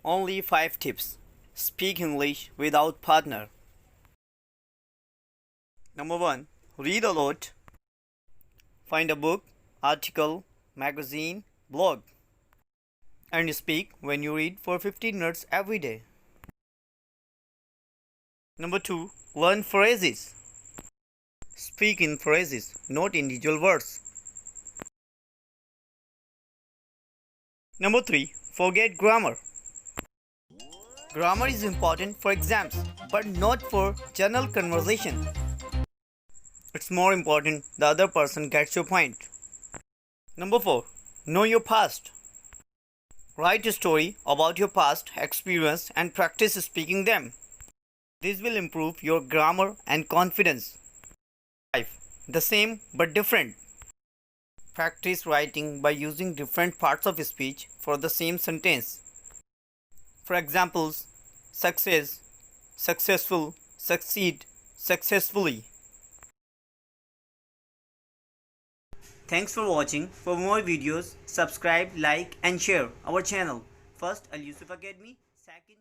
Only 5 tips. Speak English without partner. Number 1. Read a lot. Find a book, article, magazine, blog. And speak when you read for 15 minutes every day. Number 2. Learn phrases. Speak in phrases, not individual words. Number 3. Forget grammar. Grammar is important for exams, but not for general conversation. It's more important the other person gets your point. Number 4. Know your past. Write a story about your past experience and practice speaking them. This will improve your grammar and confidence. 5. The same but different. Practice writing by using different parts of speech for the same sentence. For examples, success, successful, succeed, successfully. Thanks for watching. For more videos, subscribe, like and share our channel. First, AL-YOUSUF Academy. Second,